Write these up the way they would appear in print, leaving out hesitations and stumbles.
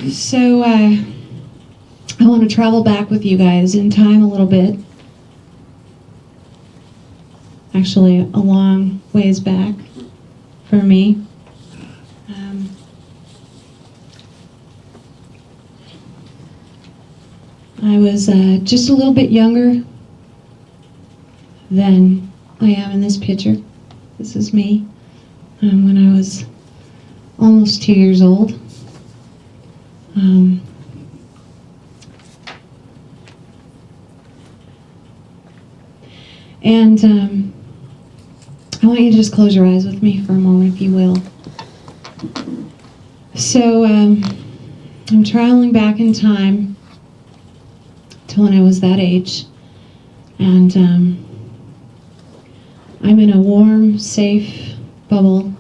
So I want to travel back with you guys in time a little bit. Actually, a long ways back for me. I was just a little bit younger than I am in this picture. This is me when I was almost 2 years old. And I want you to just close your eyes with me for a moment, if you will. So I'm traveling back in time to when I was that age, and I'm in a warm, safe bubble.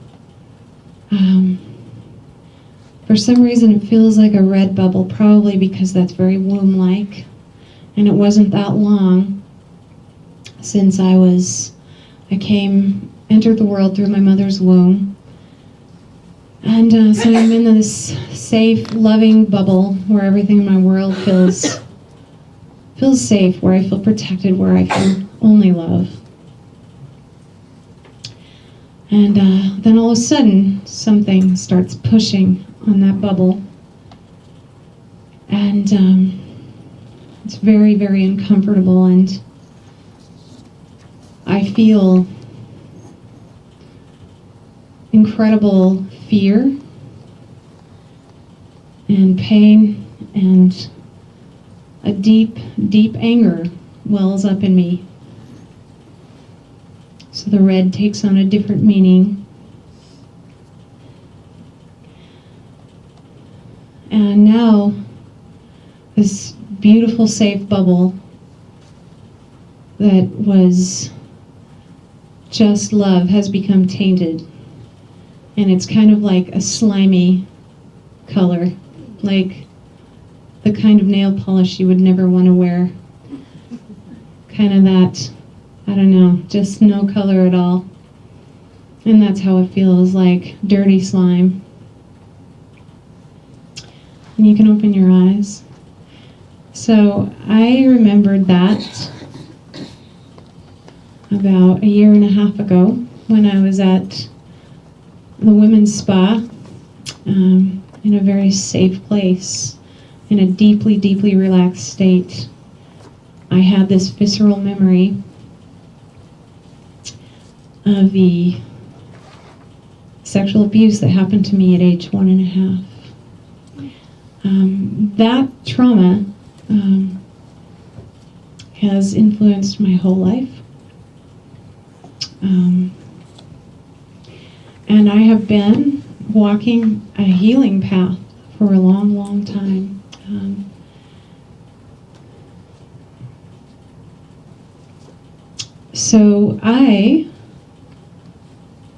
For some reason it feels like a red bubble, probably because that's very womb-like, and it wasn't that long since entered the world through my mother's womb. And so I'm in this safe, loving bubble where everything in my world feels safe, where I feel protected, where I feel only love. And then all of a sudden, something starts pushing on that bubble. And it's very, very uncomfortable, and I feel incredible fear and pain, and a deep, deep anger wells up in me. So the red takes on a different meaning. And now this beautiful, safe bubble that was just love has become tainted. And it's kind of like a slimy color, like the kind of nail polish you would never want to wear. Kind of that, I don't know, just no color at all. And that's how it feels, like dirty slime. And you can open your eyes. So I remembered that about 1.5 years ago when I was at the women's spa in a very safe place, in a deeply, deeply relaxed state. I had this visceral memory of the sexual abuse that happened to me at age 1.5. That trauma has influenced my whole life. And I have been walking a healing path for a long, long time. So I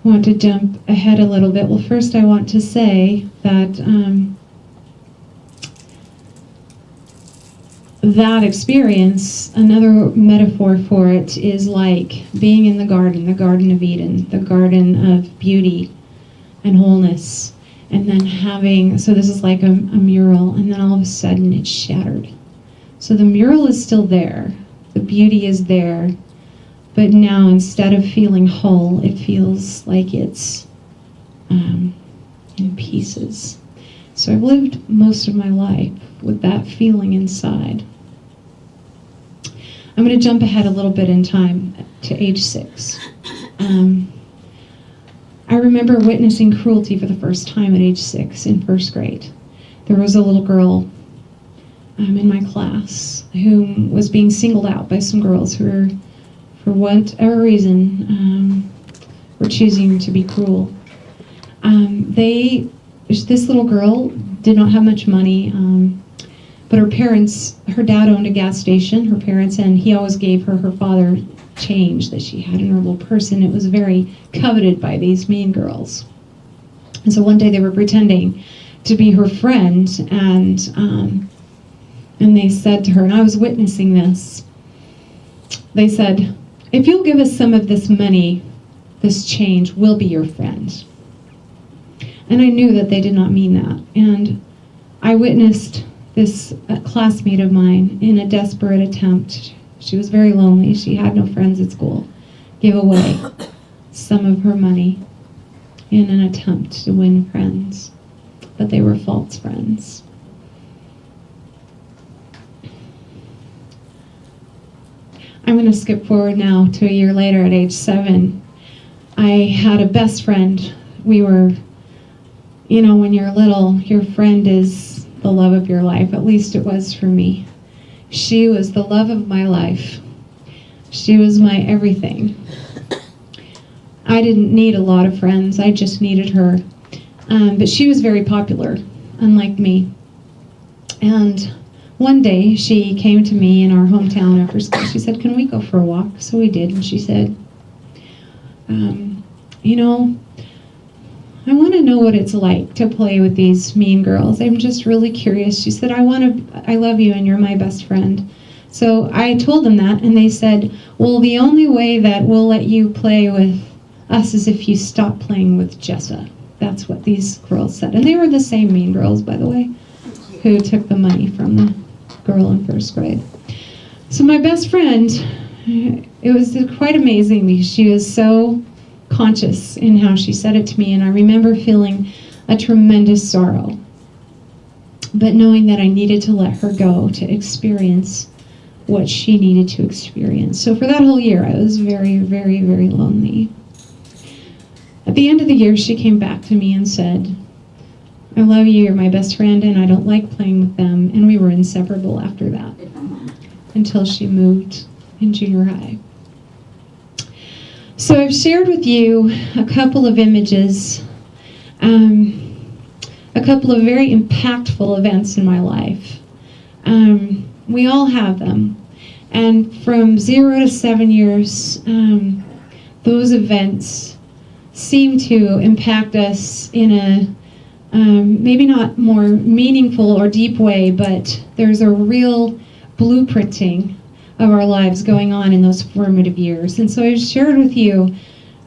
want to jump ahead a little bit. Well, first I want to say that that experience, another metaphor for it, is like being in the Garden of Eden, the garden of beauty and wholeness, and then so this is like a mural, and then all of a sudden it's shattered. So the mural is still there, the beauty is there, but now instead of feeling whole, it feels like it's in pieces. So I've lived most of my life with that feeling inside. I'm going to jump ahead a little bit in time to age 6. I remember witnessing cruelty for the first time at age 6 in first grade. There was a little girl in my class who was being singled out by some girls who were, for whatever reason, were choosing to be cruel. This little girl did not have much money, but her dad owned a gas station, her parents, and he always gave her father change that she had in her little purse, and it was very coveted by these mean girls. And so one day they were pretending to be her friend, and they said to her, and I was witnessing this, they said, "If you'll give us some of this money, this change, we'll be your friend." And I knew that they did not mean that. And I witnessed this classmate of mine in a desperate attempt. She was very lonely. She had no friends at school. Give away some of her money in an attempt to win friends, but they were false friends. I'm going to skip forward now to a year later at age 7. I had a best friend. We were, when you're little, your friend is the love of your life. At least it was for me. She was the love of my life. She was my everything. I didn't need a lot of friends. I just needed her. But she was very popular, unlike me. And one day she came to me in our hometown after school. She said, "Can we go for a walk?" So we did. And she said, I want to know what it's like to play with these mean girls. I'm just really curious. She said, I love you and you're my best friend. So I told them that, and they said, well, the only way that we'll let you play with us is if you stop playing with Jessa. That's what these girls said. And they were the same mean girls, by the way, who took the money from the girl in first grade. So my best friend, it was quite amazing because she was so conscious in how she said it to me, and I remember feeling a tremendous sorrow, but knowing that I needed to let her go to experience what she needed to experience. So for that whole year, I was very, very, very lonely. At the end of the year, she came back to me and said, I love you, you're my best friend, and I don't like playing with them. And we were inseparable after that, until she moved in junior high. So I've shared with you a couple of images, a couple of very impactful events in my life. We all have them. And from 0 to 7 years, those events seem to impact us in a maybe not more meaningful or deep way, but there's a real blueprinting of our lives going on in those formative years. And so I've shared with you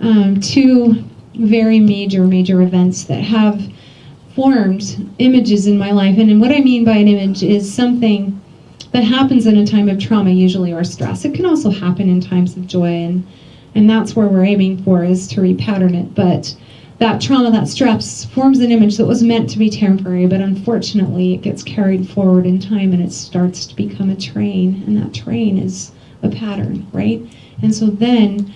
2 very major events that have formed images in my life. And what I mean by an image is something that happens in a time of trauma, usually, or stress. It can also happen in times of joy, and that's where we're aiming for, is to repattern it. But that trauma, that stress, forms an image that was meant to be temporary, but unfortunately it gets carried forward in time and it starts to become a train, and that train is a pattern, right? And so then,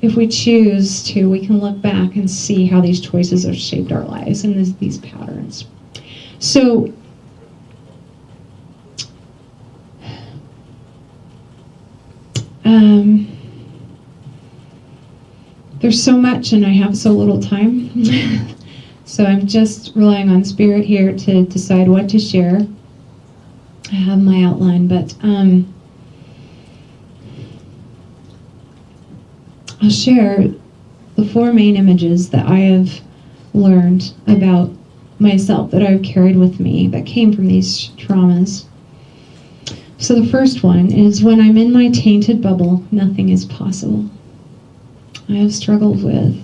if we choose to, we can look back and see how these choices have shaped our lives and these patterns. So, there's so much and I have so little time. So I'm just relying on Spirit here to decide what to share. I have my outline, but I'll share the 4 main images that I have learned about myself, that I've carried with me, that came from these traumas. So the first one is, when I'm in my tainted bubble, nothing is possible. I have struggled with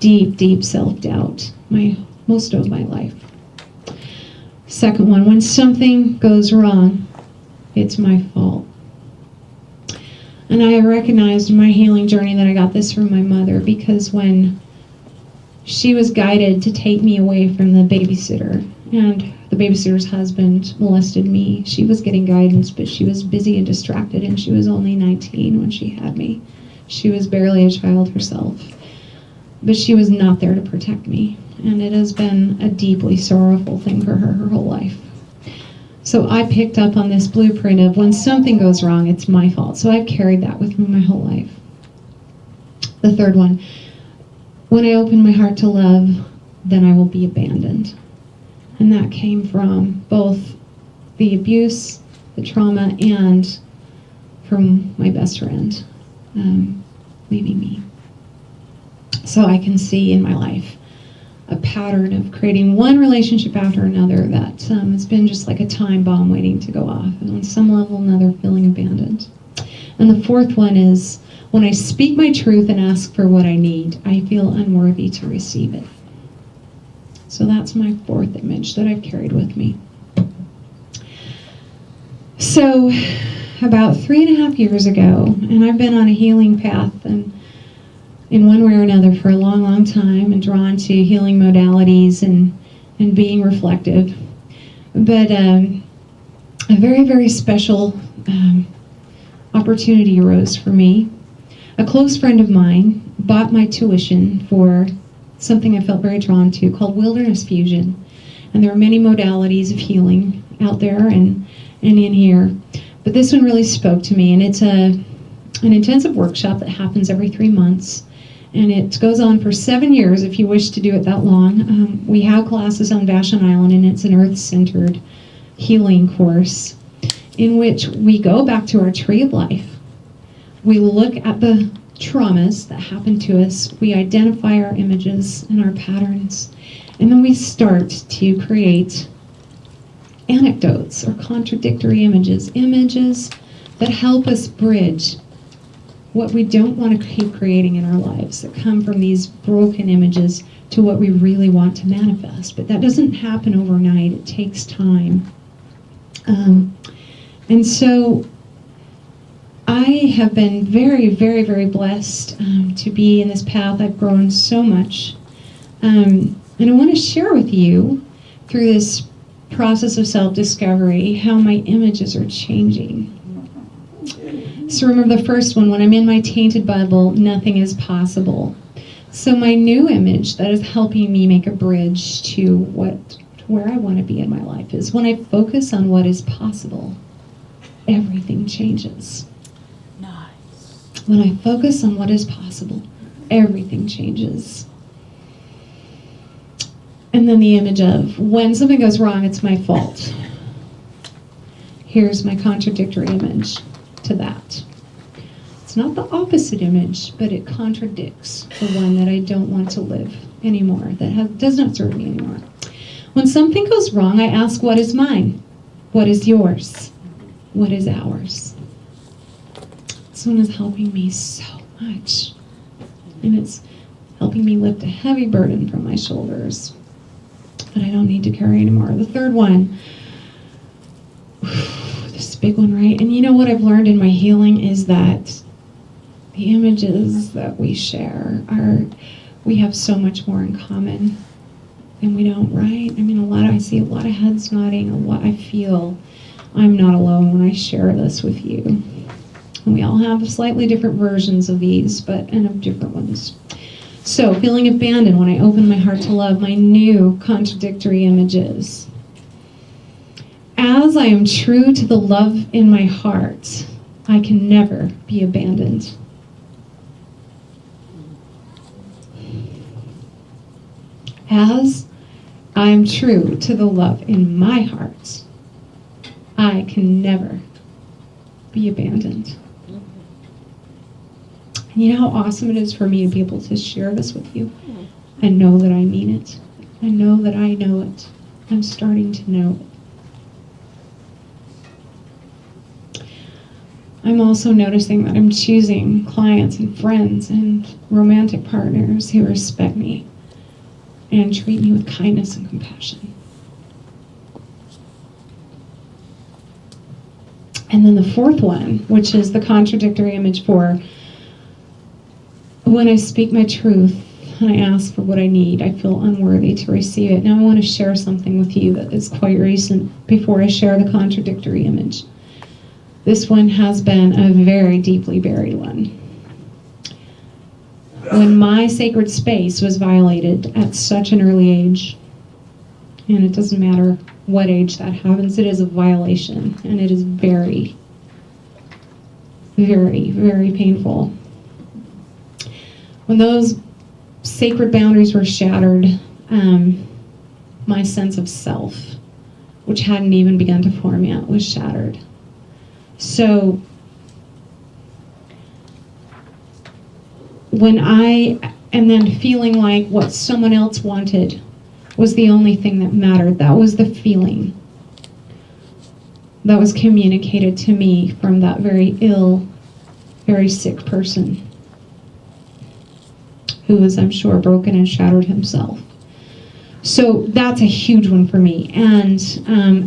deep self-doubt most of my life. Second one, when something goes wrong, it's my fault. And I have recognized in my healing journey that I got this from my mother, because when she was guided to take me away from the babysitter, and the babysitter's husband molested me, she was getting guidance, but she was busy and distracted, and she was only 19 when she had me. She was barely a child herself, but she was not there to protect me, and it has been a deeply sorrowful thing for her whole life. So I picked up on this blueprint of, when something goes wrong, it's my fault. So I've carried that with me my whole life. The third one, when I open my heart to love, then I will be abandoned. And that came from both the abuse, the trauma, and from my best friend, leaving me. So I can see in my life a pattern of creating one relationship after another that has been just like a time bomb waiting to go off, and on some level or another feeling abandoned. And the fourth one is, when I speak my truth and ask for what I need, I feel unworthy to receive it. So that's my fourth image that I've carried with me. So about 3.5 years ago, and I've been on a healing path and in one way or another for a long, long time, and drawn to healing modalities and being reflective. But a very, very special opportunity arose for me. A close friend of mine bought my tuition for something I felt very drawn to called Wilderness Fusion. And there are many modalities of healing out there and in here. But this one really spoke to me, and it's an intensive workshop that happens every 3 months. And it goes on for 7 years if you wish to do it that long. We have classes on Vashon Island, and it's an earth-centered healing course in which we go back to our tree of life. We look at the traumas that happened to us. We identify our images and our patterns. And then we start to create anecdotes or contradictory images that help us bridge what we don't want to keep creating in our lives, that come from these broken images to what we really want to manifest. But that doesn't happen overnight. It takes time. And so I have been very, very, very blessed to be in this path. I've grown so much. And I want to share with you through this process of self-discovery how my images are changing. So remember the first one, when I'm in my tainted bubble, nothing is possible. So my new image that is helping me make a bridge to where I want to be in my life is when I focus on what is possible, everything changes. Nice. When I focus on what is possible, everything changes. And then the image of when something goes wrong, it's my fault. Here's my contradictory image to that. It's not the opposite image, but it contradicts the one that I don't want to live anymore, that does not serve me anymore. When something goes wrong, I ask, what is mine? What is yours? What is ours? This one is helping me so much. And it's helping me lift a heavy burden from my shoulders that I don't need to carry anymore. The third one, this is a big one, right? And you know what I've learned in my healing is that the images that we share we have so much more in common than we don't, right? I mean, I see a lot of heads nodding. I feel I'm not alone when I share this with you. And we all have slightly different versions of these, and of different ones. So, feeling abandoned when I open my heart to love, my new contradictory images. As I am true to the love in my heart, I can never be abandoned. As I am true to the love in my heart, I can never be abandoned. And you know how awesome it is for me to be able to share this with you and know that I mean it. I know that I know it. I'm starting to know it. I'm also noticing that I'm choosing clients and friends and romantic partners who respect me and treat me with kindness and compassion. And then the fourth one, which is the contradictory image for when I speak my truth and I ask for what I need, I feel unworthy to receive it. Now I want to share something with you that is quite recent before I share the contradictory image. This one has been a very deeply buried one. When my sacred space was violated at such an early age, and it doesn't matter what age that happens, it is a violation, and it is very, very, very painful. When those sacred boundaries were shattered, my sense of self, which hadn't even begun to form yet, was shattered. So when I am then feeling like what someone else wanted was the only thing that mattered, that was the feeling that was communicated to me from that very ill, very sick person who was, I'm sure, broken and shattered himself. So that's a huge one for me. And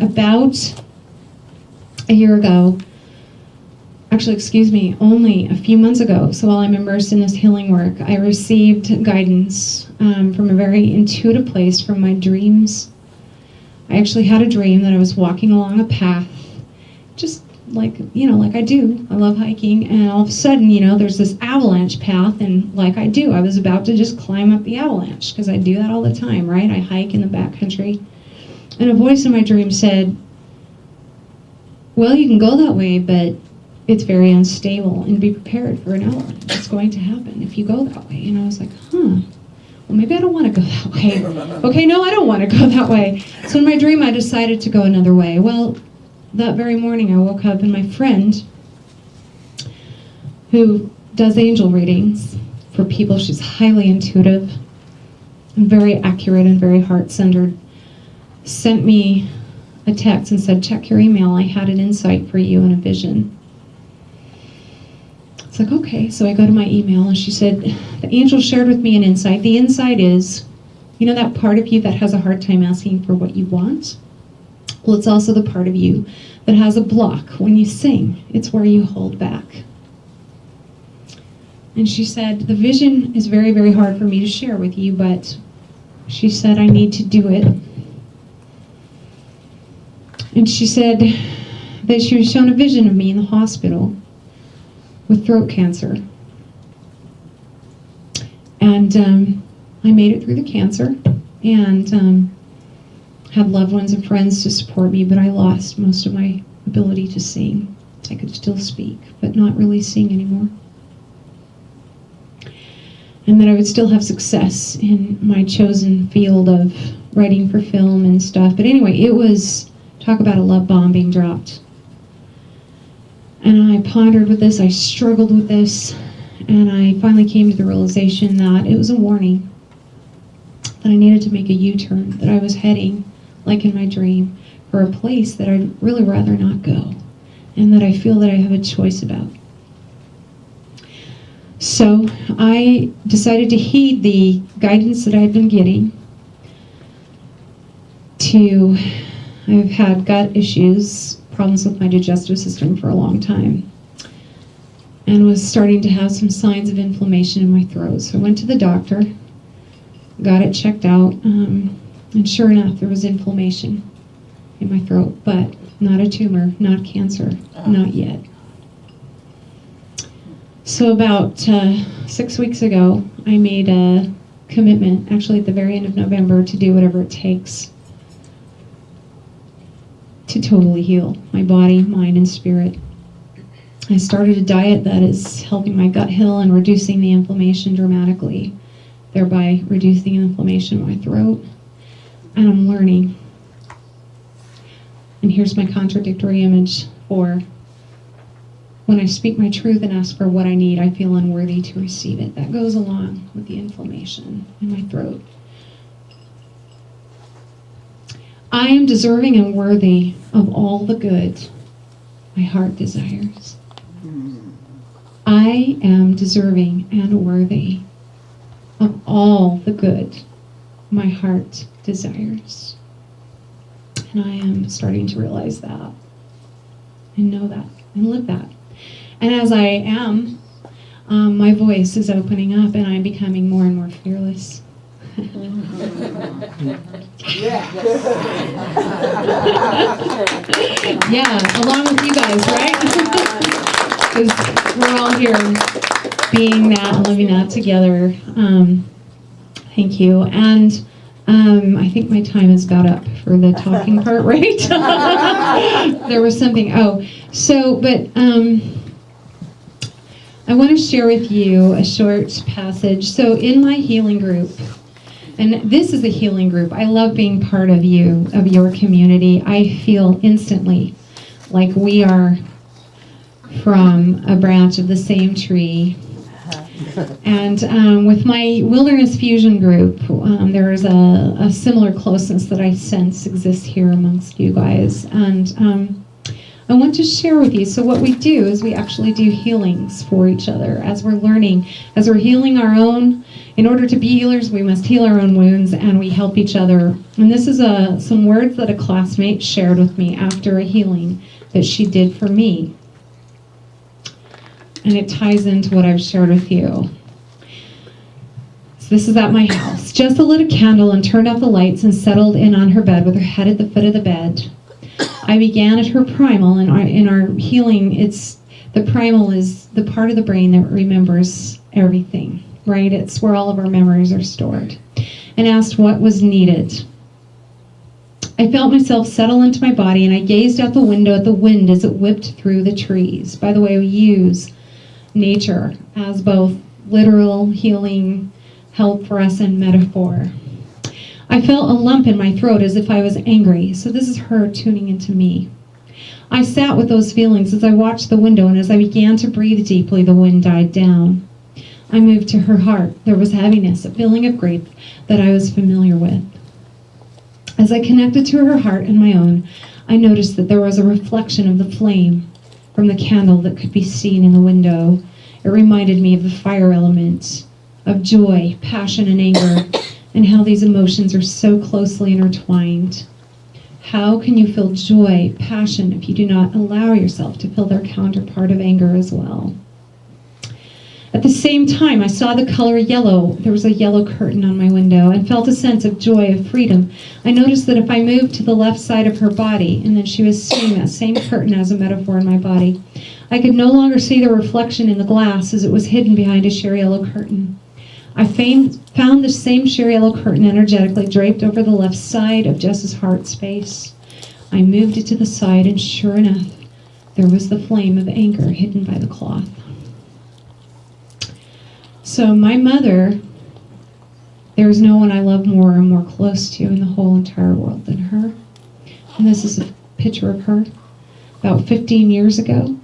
about a year ago, only a few months ago, so while I'm immersed in this healing work, I received guidance from a very intuitive place from my dreams. I actually had a dream that I was walking along a path, just like I do. I love hiking, and all of a sudden, there's this avalanche path, and like I do, I was about to just climb up the avalanche, because I do that all the time, right? I hike in the backcountry. And a voice in my dream said, well, you can go that way, but it's very unstable, and be prepared for an element. It's going to happen if you go that way. And I was like, well, maybe I don't want to go that way. Okay, no, I don't want to go that way. So in my dream, I decided to go another way. Well, that very morning, I woke up, and my friend, who does angel readings for people, she's highly intuitive and very accurate and very heart-centered, sent me a text and said, check your email. I had an insight for you and a vision. It's like, okay. So I go to my email, and she said, the angel shared with me an insight. The insight is, that part of you that has a hard time asking for what you want? Well, it's also the part of you that has a block when you sing. It's where you hold back. And she said, the vision is very, very hard for me to share with you, but she said, I need to do it. And she said that she was shown a vision of me in the hospital with throat cancer. And I made it through the cancer, and had loved ones and friends to support me, but I lost most of my ability to sing. I could still speak, but not really sing anymore. And that I would still have success in my chosen field of writing for film and stuff. But anyway, it was, talk about a love bomb being dropped. And I pondered with this, I struggled with this, and I finally came to the realization that it was a warning that I needed to make a U-turn, that I was heading, like in my dream, for a place that I'd really rather not go, and that I feel that I have a choice about. So I decided to heed the guidance that I had been getting. I've had gut issues, problems with my digestive system for a long time, and was starting to have some signs of inflammation in my throat. So I went to the doctor, got it checked out, and sure enough, there was inflammation in my throat, but not a tumor, not cancer, not yet. So about 6 weeks ago, I made a commitment, actually at the very end of November, to do whatever it takes to totally heal my body, mind, and spirit. I started a diet that is helping my gut heal and reducing the inflammation dramatically, thereby reducing inflammation in my throat. And I'm learning. And here's my contradictory image for when I speak my truth and ask for what I need, I feel unworthy to receive it. That goes along with the inflammation in my throat. I am deserving and worthy of all the good my heart desires. I am deserving and worthy of all the good my heart desires. And I am starting to realize that and know that and live that. And as I am, my voice is opening up, and I'm becoming more and more fearless. Yeah, along with you guys, right? Because we're all here being that and living that together. Thank you. And I think my time is about up for the talking part, right? There was something. I want to share with you a short passage. So in my healing group, and this is a healing group, I love being part of your community. I feel instantly like we are from a branch of the same tree. And with my Wilderness Fusion group, there is a similar closeness that I sense exists here amongst you guys. And I want to share with you. So what we do is we actually do healings for each other as we're learning, as we're healing our own In order to be healers, we must heal our own wounds, and we help each other. And this is some words that a classmate shared with me after a healing that she did for me. And it ties into what I've shared with you. So this is at my house. Jessa lit a candle and turned off the lights and settled in on her bed with her head at the foot of the bed. I began at her primal. In our healing, the primal is the part of the brain that remembers everything, right? It's where all of our memories are stored. And asked what was needed. I felt myself settle into my body, and I gazed out the window at the wind as it whipped through the trees. By the way, we use nature as both literal healing help for us and metaphor. I felt a lump in my throat as if I was angry, so this is her tuning into me. I sat with those feelings as I watched the window, and as I began to breathe deeply, the wind died down. I moved to her heart. There was heaviness, a feeling of grief that I was familiar with. As I connected to her heart and my own, I noticed that there was a reflection of the flame from the candle that could be seen in the window. It reminded me of the fire element, of joy, passion, and anger, and how these emotions are so closely intertwined. How can you feel joy, passion, if you do not allow yourself to feel their counterpart of anger as well? At the same time, I saw the color yellow. There was a yellow curtain on my window, and felt a sense of joy, of freedom. I noticed that if I moved to the left side of her body, and then she was seeing that same curtain as a metaphor in my body, I could no longer see the reflection in the glass as it was hidden behind a sheer yellow curtain. I found the same sheer yellow curtain energetically draped over the left side of Jess's heart space. I moved it to the side, and sure enough, there was the flame of anger hidden by the cloth. So my mother, there's no one I love more or more close to in the whole entire world than her. And this is a picture of her about 15 years ago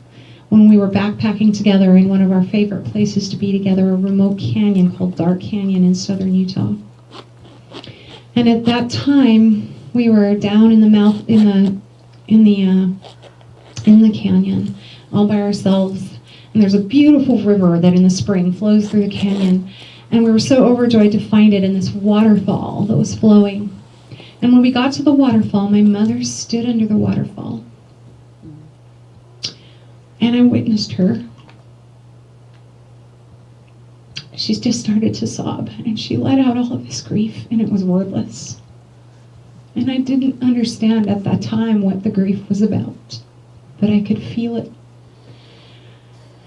when we were backpacking together in one of our favorite places to be together, a remote canyon called Dark Canyon in southern Utah. And at that time, we were down in the canyon all by ourselves. And there's a beautiful river that in the spring flows through the canyon. And we were so overjoyed to find it in this waterfall that was flowing. And when we got to the waterfall, my mother stood under the waterfall. And I witnessed her. She just started to sob. And she let out all of this grief, and it was wordless. And I didn't understand at that time what the grief was about. But I could feel it.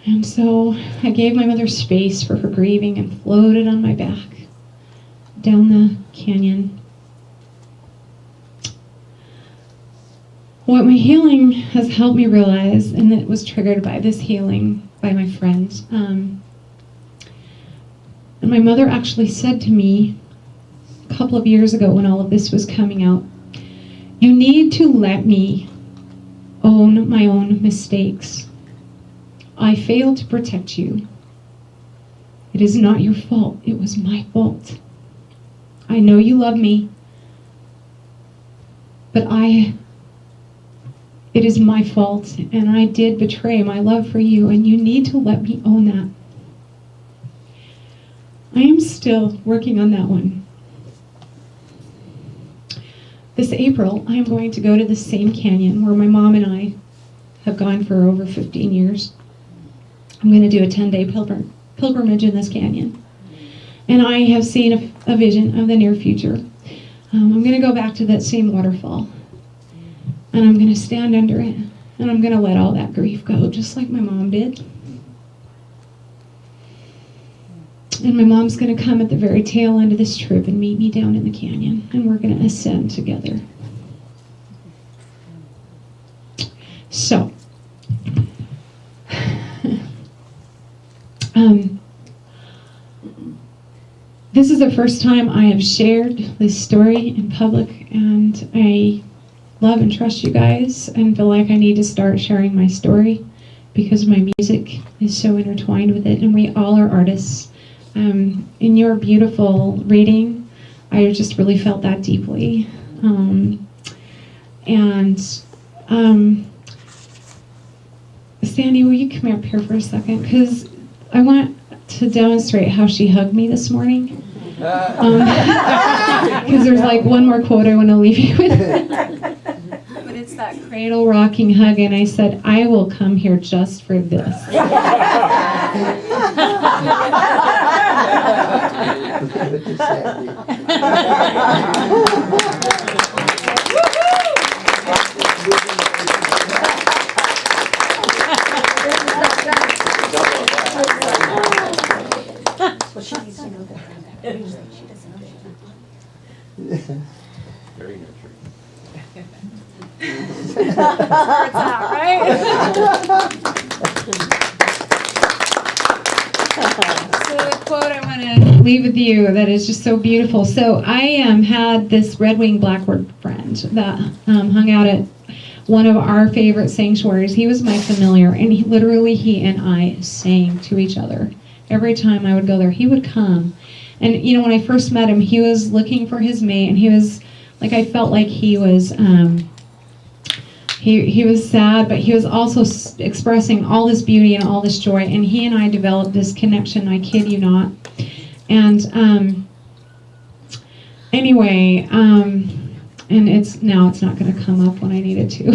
And so I gave my mother space for her grieving and floated on my back down the canyon. What my healing has helped me realize, and it was triggered by this healing by my friend, and my mother actually said to me a couple of years ago when all of this was coming out, "You need to let me own my own mistakes. I failed to protect you. It is not your fault. It was my fault. I know you love me, but it is my fault, and I did betray my love for you, and you need to let me own that." I am still working on that one. This April, I am going to go to the same canyon where my mom and I have gone for over 15 years. I'm going to do a 10-day pilgrimage in this canyon. And I have seen a vision of the near future. I'm going to go back to that same waterfall. And I'm going to stand under it. And I'm going to let all that grief go, just like my mom did. And my mom's going to come at the very tail end of this trip and meet me down in the canyon. And we're going to ascend together. So, this is the first time I have shared this story in public, and I love and trust you guys and feel like I need to start sharing my story because my music is so intertwined with it, and we all are artists. In your beautiful reading, I just really felt that deeply. Sandy, will you come up here for a second? Because I want to demonstrate how she hugged me this morning. Because there's like one more quote I want to leave you with. But it's that cradle rocking hug, and I said, I will come here just for this. Well, she needs to know that. She doesn't know that. Very nurturing. So the quote I want to leave with you that is just so beautiful. So I had this red-winged blackbird friend that hung out at one of our favorite sanctuaries. He was my familiar, and he and I sang to each other. Every time I would go there, he would come. And, you know, when I first met him, he was looking for his mate, and he was, like, I felt like he was, he was sad, but he was also expressing all this beauty and all this joy. And he and I developed this connection, I kid you not. And anyway, and it's not going to come up when I need it to.